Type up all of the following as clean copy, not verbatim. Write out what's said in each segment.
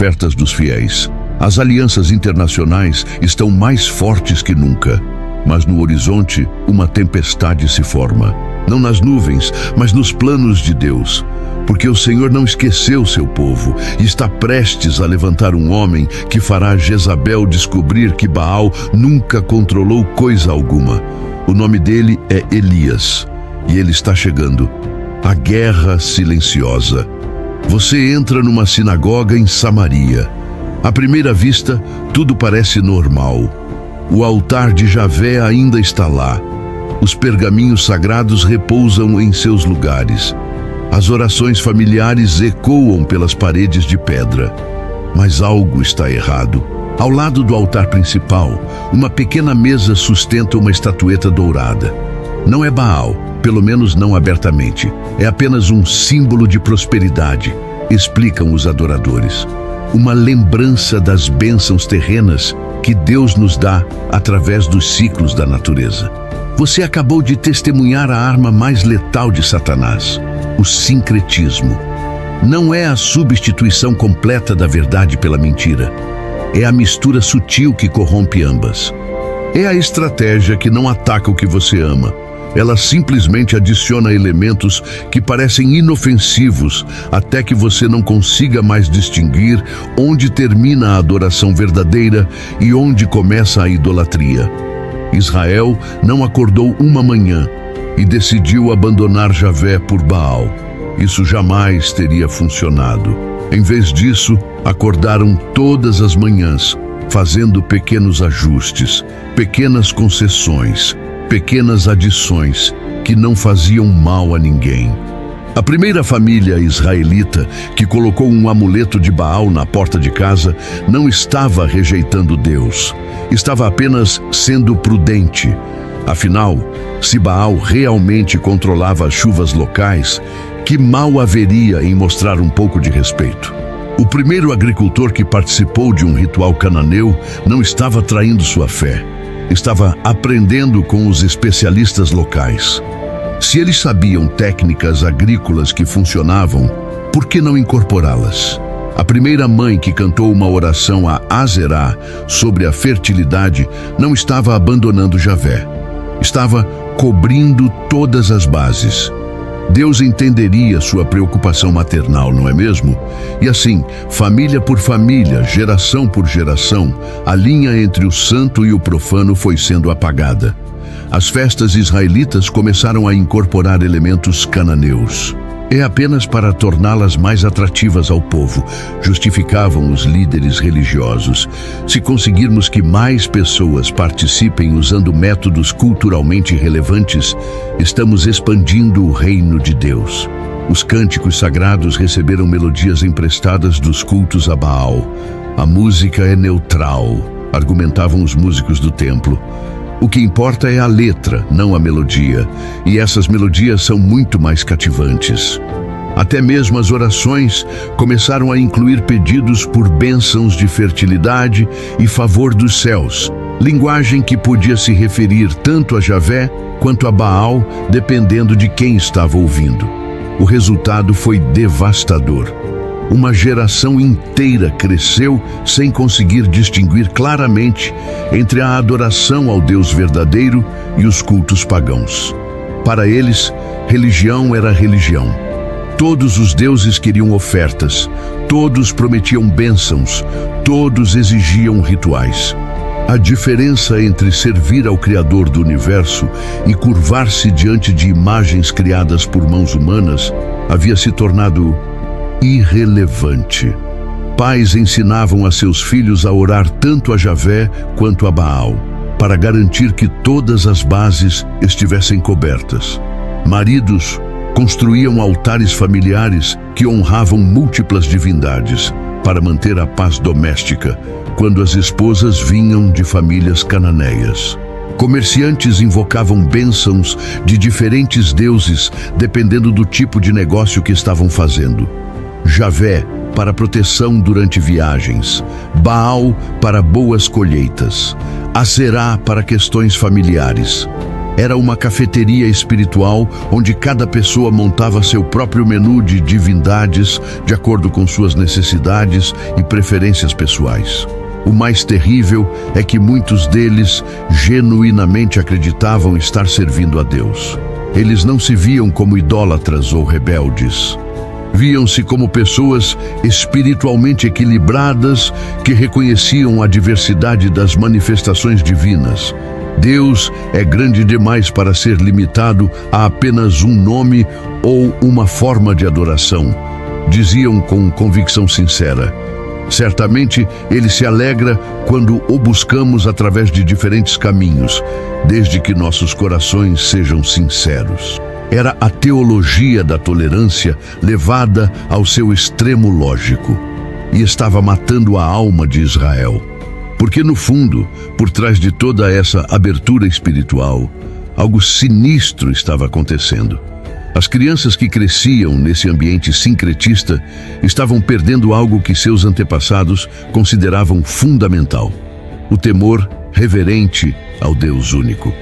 ofertas dos fiéis. As alianças internacionais estão mais fortes que nunca. Mas no horizonte, uma tempestade se forma. Não nas nuvens, mas nos planos de Deus. Porque o Senhor não esqueceu seu povo e está prestes a levantar um homem que fará Jezabel descobrir que Baal nunca controlou coisa alguma. O nome dele é Elias, e ele está chegando. A guerra silenciosa. Você entra numa sinagoga em Samaria. À primeira vista, tudo parece normal. O altar de Javé ainda está lá. Os pergaminhos sagrados repousam em seus lugares. As orações familiares ecoam pelas paredes de pedra. Mas algo está errado. Ao lado do altar principal, uma pequena mesa sustenta uma estatueta dourada. Não é Baal, pelo menos não abertamente. É apenas um símbolo de prosperidade, explicam os adoradores. Uma lembrança das bênçãos terrenas que Deus nos dá através dos ciclos da natureza. Você acabou de testemunhar a arma mais letal de Satanás, o sincretismo. Não é a substituição completa da verdade pela mentira. É a mistura sutil que corrompe ambas. É a estratégia que não ataca o que você ama. Ela simplesmente adiciona elementos que parecem inofensivos até que você não consiga mais distinguir onde termina a adoração verdadeira e onde começa a idolatria. Israel não acordou uma manhã e decidiu abandonar Javé por Baal. Isso jamais teria funcionado. Em vez disso, acordaram todas as manhãs, fazendo pequenos ajustes, pequenas concessões, pequenas adições que não faziam mal a ninguém. A primeira família israelita que colocou um amuleto de Baal na porta de casa não estava rejeitando Deus, estava apenas sendo prudente. Afinal, se Baal realmente controlava as chuvas locais, que mal haveria em mostrar um pouco de respeito? O primeiro agricultor que participou de um ritual cananeu não estava traindo sua fé. Estava aprendendo com os especialistas locais. Se eles sabiam técnicas agrícolas que funcionavam, por que não incorporá-las? A primeira mãe que cantou uma oração a Azerá sobre a fertilidade não estava abandonando Javé. Estava cobrindo todas as bases. Deus entenderia sua preocupação maternal, não é mesmo? E assim, família por família, geração por geração, a linha entre o santo e o profano foi sendo apagada. As festas israelitas começaram a incorporar elementos cananeus. É apenas para torná-las mais atrativas ao povo, justificavam os líderes religiosos. Se conseguirmos que mais pessoas participem usando métodos culturalmente relevantes, estamos expandindo o reino de Deus. Os cânticos sagrados receberam melodias emprestadas dos cultos a Baal. A música é neutral, argumentavam os músicos do templo. O que importa é a letra, não a melodia, e essas melodias são muito mais cativantes. Até mesmo as orações começaram a incluir pedidos por bênçãos de fertilidade e favor dos céus, linguagem que podia se referir tanto a Javé quanto a Baal, dependendo de quem estava ouvindo. O resultado foi devastador. Uma geração inteira cresceu sem conseguir distinguir claramente entre a adoração ao Deus verdadeiro e os cultos pagãos. Para eles, religião era religião. Todos os deuses queriam ofertas, todos prometiam bênçãos, todos exigiam rituais. A diferença entre servir ao Criador do universo e curvar-se diante de imagens criadas por mãos humanas havia se tornado irrelevante. Pais ensinavam a seus filhos a orar tanto a Javé quanto a Baal, para garantir que todas as bases estivessem cobertas. Maridos construíam altares familiares que honravam múltiplas divindades, para manter a paz doméstica, quando as esposas vinham de famílias cananeias. Comerciantes invocavam bênçãos de diferentes deuses, dependendo do tipo de negócio que estavam fazendo. Javé para proteção durante viagens, Baal para boas colheitas, Aserá para questões familiares. era uma cafeteria espiritual onde cada pessoa montava seu próprio menu de divindades de acordo com suas necessidades e preferências pessoais. O mais terrível é que muitos deles genuinamente acreditavam estar servindo a Deus. Eles não se viam como idólatras ou rebeldes. Viam-se como pessoas espiritualmente equilibradas que reconheciam a diversidade das manifestações divinas. Deus é grande demais para ser limitado a apenas um nome ou uma forma de adoração, diziam com convicção sincera. Certamente, Ele se alegra quando o buscamos através de diferentes caminhos, desde que nossos corações sejam sinceros. Era a teologia da tolerância levada ao seu extremo lógico, e estava matando a alma de Israel. Porque no fundo, por trás de toda essa abertura espiritual, algo sinistro estava acontecendo. As crianças que cresciam nesse ambiente sincretista estavam perdendo algo que seus antepassados consideravam fundamental: o temor reverente ao Deus único.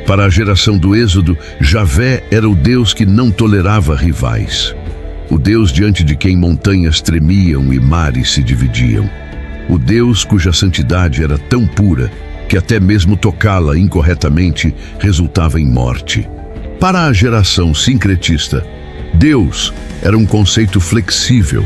Para a geração do Êxodo, Javé era o Deus que não tolerava rivais. O Deus diante de quem montanhas tremiam e mares se dividiam. O Deus cuja santidade era tão pura que até mesmo tocá-la incorretamente resultava em morte. Para a geração sincretista, Deus era um conceito flexível,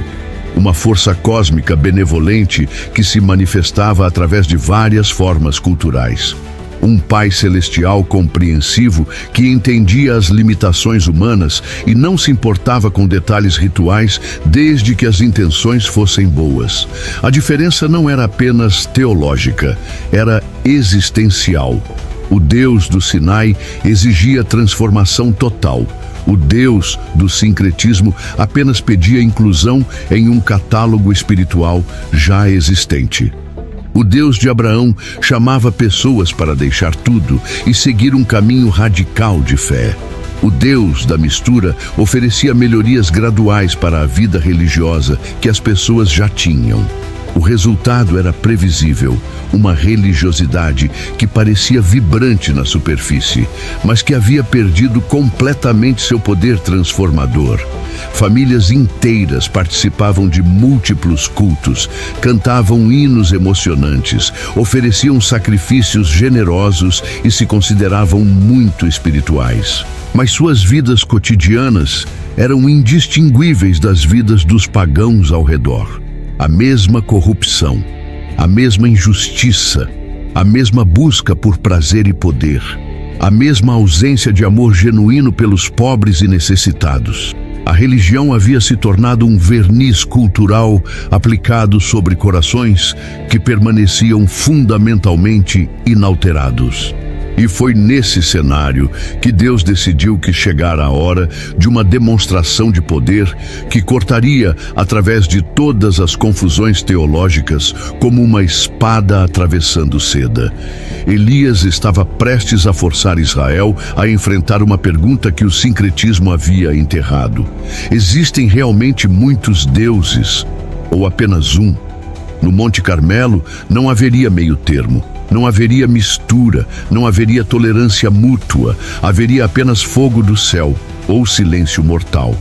uma força cósmica benevolente que se manifestava através de várias formas culturais. Um Pai celestial compreensivo que entendia as limitações humanas e não se importava com detalhes rituais desde que as intenções fossem boas. A diferença não era apenas teológica, era existencial. O Deus do Sinai exigia transformação total. O Deus do sincretismo apenas pedia inclusão em um catálogo espiritual já existente. O Deus de Abraão chamava pessoas para deixar tudo e seguir um caminho radical de fé. O Deus da mistura oferecia melhorias graduais para a vida religiosa que as pessoas já tinham. O resultado era previsível, uma religiosidade que parecia vibrante na superfície, mas que havia perdido completamente seu poder transformador. Famílias inteiras participavam de múltiplos cultos, cantavam hinos emocionantes, ofereciam sacrifícios generosos e se consideravam muito espirituais. Mas suas vidas cotidianas eram indistinguíveis das vidas dos pagãos ao redor. A mesma corrupção, a mesma injustiça, a mesma busca por prazer e poder, a mesma ausência de amor genuíno pelos pobres e necessitados. A religião havia se tornado um verniz cultural aplicado sobre corações que permaneciam fundamentalmente inalterados. E foi nesse cenário que Deus decidiu que chegara a hora de uma demonstração de poder que cortaria através de todas as confusões teológicas como uma espada atravessando seda. Elias estava prestes a forçar Israel a enfrentar uma pergunta que o sincretismo havia enterrado. Existem realmente muitos deuses ou apenas um? No Monte Carmelo não haveria meio termo. Não haveria mistura, não haveria tolerância mútua, haveria apenas fogo do céu ou silêncio mortal.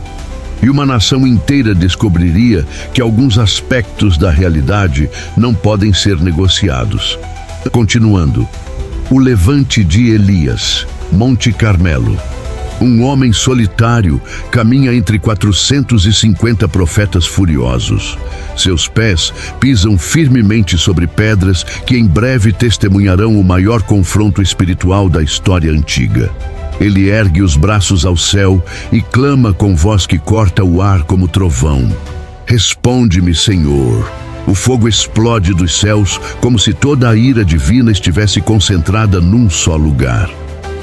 E uma nação inteira descobriria que alguns aspectos da realidade não podem ser negociados. Continuando, o levante de Elias, Monte Carmelo. Um homem solitário caminha entre 450 profetas furiosos. Seus pés pisam firmemente sobre pedras que em breve testemunharão o maior confronto espiritual da história antiga. Ele ergue os braços ao céu e clama com voz que corta o ar como trovão. Responde-me, Senhor. O fogo explode dos céus como se toda a ira divina estivesse concentrada num só lugar.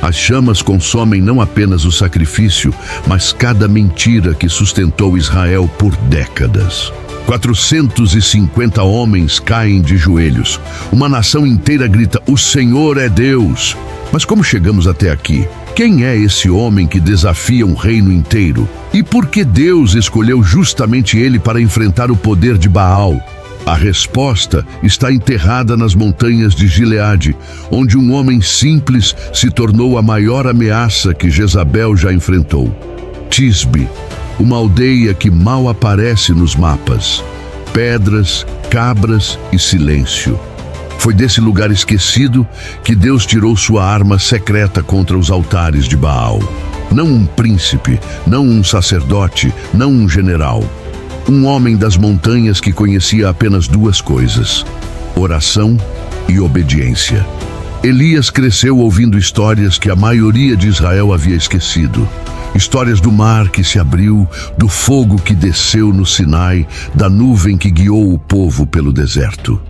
As chamas consomem não apenas o sacrifício, mas cada mentira que sustentou Israel por décadas. 450 homens caem de joelhos. Uma nação inteira grita: "O Senhor é Deus!" Mas como chegamos até aqui? Quem é esse homem que desafia um reino inteiro? E por que Deus escolheu justamente ele para enfrentar o poder de Baal? A resposta está enterrada nas montanhas de Gileade, onde um homem simples se tornou a maior ameaça que Jezabel já enfrentou. Tisbe, uma aldeia que mal aparece nos mapas. Pedras, cabras e silêncio. Foi desse lugar esquecido que Deus tirou sua arma secreta contra os altares de Baal. Não um príncipe, não um sacerdote, não um general. Um homem das montanhas que conhecia apenas duas coisas: oração e obediência. Elias cresceu ouvindo histórias que a maioria de Israel havia esquecido. Histórias do mar que se abriu, do fogo que desceu no Sinai, da nuvem que guiou o povo pelo deserto.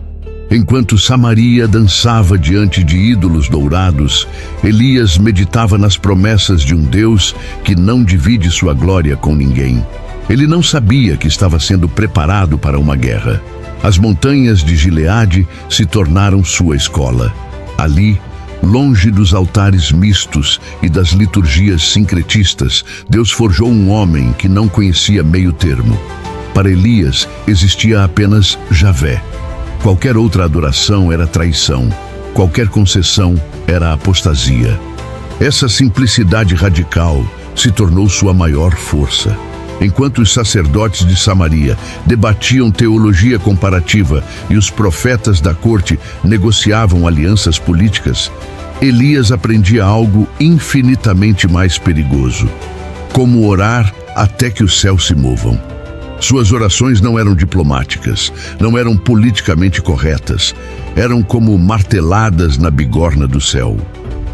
Enquanto Samaria dançava diante de ídolos dourados, Elias meditava nas promessas de um Deus que não divide sua glória com ninguém. Ele não sabia que estava sendo preparado para uma guerra. As montanhas de Gileade se tornaram sua escola. Ali, longe dos altares mistos e das liturgias sincretistas, Deus forjou um homem que não conhecia meio termo. Para Elias, existia apenas Javé. Qualquer outra adoração era traição. Qualquer concessão era apostasia. Essa simplicidade radical se tornou sua maior força. Enquanto os sacerdotes de Samaria debatiam teologia comparativa e os profetas da corte negociavam alianças políticas, Elias aprendia algo infinitamente mais perigoso: como orar até que os céus se movam. Suas orações não eram diplomáticas, não eram politicamente corretas, eram como marteladas na bigorna do céu.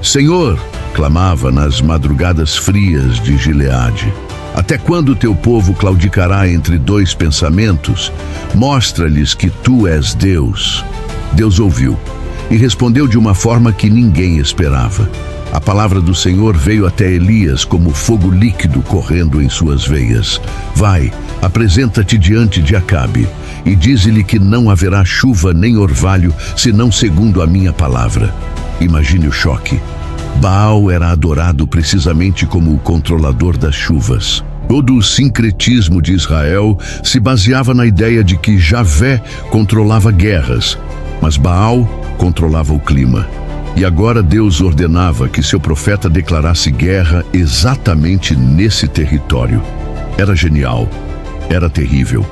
Senhor, clamava nas madrugadas frias de Gileade, até quando teu povo claudicará entre dois pensamentos? Mostra-lhes que tu és Deus. Deus ouviu e respondeu de uma forma que ninguém esperava. A palavra do Senhor veio até Elias como fogo líquido correndo em suas veias. Vai, apresenta-te diante de Acabe e dize-lhe que não haverá chuva nem orvalho, senão segundo a minha palavra. Imagine o choque. Baal era adorado precisamente como o controlador das chuvas. Todo o sincretismo de Israel se baseava na ideia de que Javé controlava guerras, mas Baal controlava o clima. E agora Deus ordenava que seu profeta declarasse guerra exatamente nesse território. Era genial, era terrível.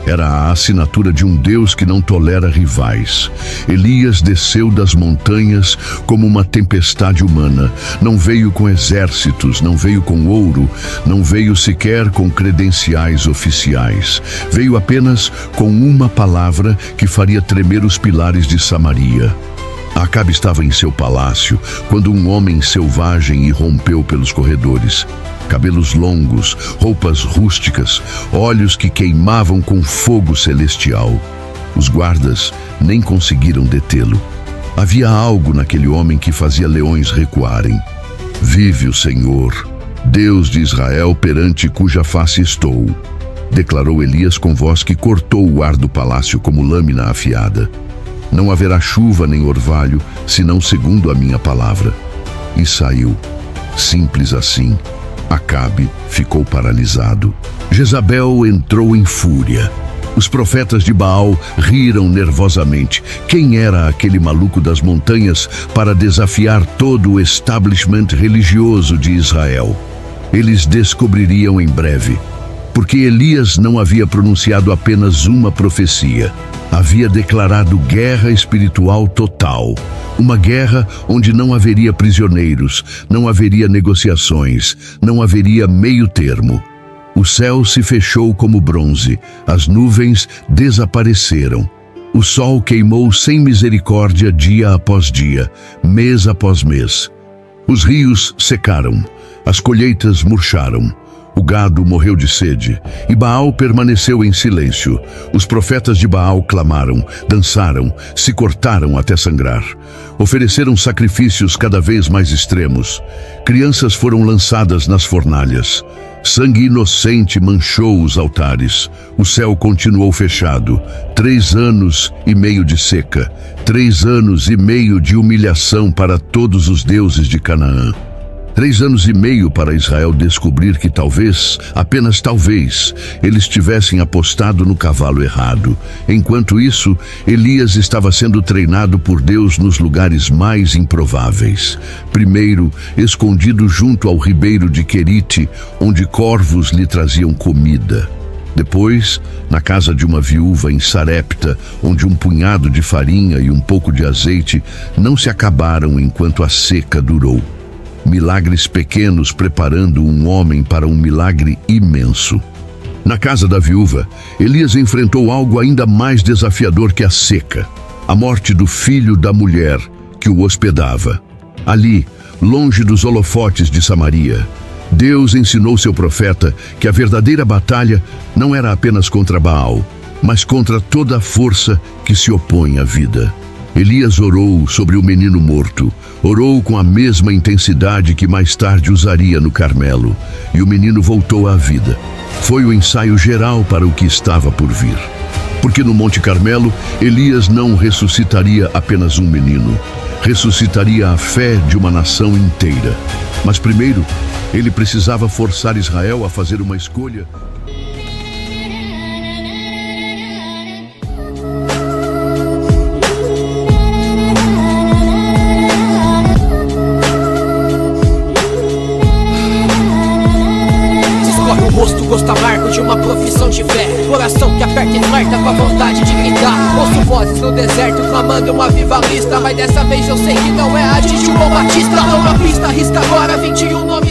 Era a assinatura de um Deus que não tolera rivais. Elias desceu das montanhas como uma tempestade humana. Não veio com exércitos, não veio com ouro, não veio sequer com credenciais oficiais. Veio apenas com uma palavra que faria tremer os pilares de Samaria. Acabe estava em seu palácio quando um homem selvagem irrompeu pelos corredores. Cabelos longos, roupas rústicas, olhos que queimavam com fogo celestial. Os guardas nem conseguiram detê-lo. Havia algo naquele homem que fazia leões recuarem. Vive o Senhor, Deus de Israel, perante cuja face estou, declarou Elias com voz que cortou o ar do palácio como lâmina afiada. Não haverá chuva nem orvalho, senão segundo a minha palavra. E saiu. Simples assim. Acabe ficou paralisado. Jezabel entrou em fúria. Os profetas de Baal riram nervosamente. Quem era aquele maluco das montanhas para desafiar todo o establishment religioso de Israel? Eles descobririam em breve. Porque Elias não havia pronunciado apenas uma profecia. Havia declarado guerra espiritual total. Uma guerra onde não haveria prisioneiros, não haveria negociações, não haveria meio termo. O céu se fechou como bronze, as nuvens desapareceram. O sol queimou sem misericórdia dia após dia, mês após mês. Os rios secaram, as colheitas murcharam. O gado morreu de sede, e Baal permaneceu em silêncio. Os profetas de Baal clamaram, dançaram, se cortaram até sangrar. Ofereceram sacrifícios cada vez mais extremos. Crianças foram lançadas nas fornalhas. Sangue inocente manchou os altares. O céu continuou fechado. 3 anos e meio de seca. 3 anos e meio de humilhação para todos os deuses de Canaã. 3 anos e meio para Israel descobrir que talvez, apenas talvez, eles tivessem apostado no cavalo errado. Enquanto isso, Elias estava sendo treinado por Deus nos lugares mais improváveis. Primeiro, escondido junto ao ribeiro de Querite, onde corvos lhe traziam comida. Depois, na casa de uma viúva em Sarepta, onde um punhado de farinha e um pouco de azeite não se acabaram enquanto a seca durou. Milagres pequenos preparando um homem para um milagre imenso. Na casa da viúva, Elias enfrentou algo ainda mais desafiador que a seca: a morte do filho da mulher que o hospedava. Ali, longe dos holofotes de Samaria, Deus ensinou seu profeta que a verdadeira batalha não era apenas contra Baal, mas contra toda a força que se opõe à vida. Elias orou sobre o menino morto, orou com a mesma intensidade que mais tarde usaria no Carmelo, e o menino voltou à vida. Foi o ensaio geral para o que estava por vir. Porque no Monte Carmelo, Elias não ressuscitaria apenas um menino, ressuscitaria a fé de uma nação inteira. Mas primeiro, ele precisava forçar Israel a fazer uma escolha. Descorre o rosto, gosto amargo de uma profissão de fé. Coração que aperta e flerta com a vontade de gritar. Ouço vozes no deserto clamando uma viva lista, mas dessa vez eu sei que não é a de João Batista. Toma a pista, arrisca agora 21 nomes.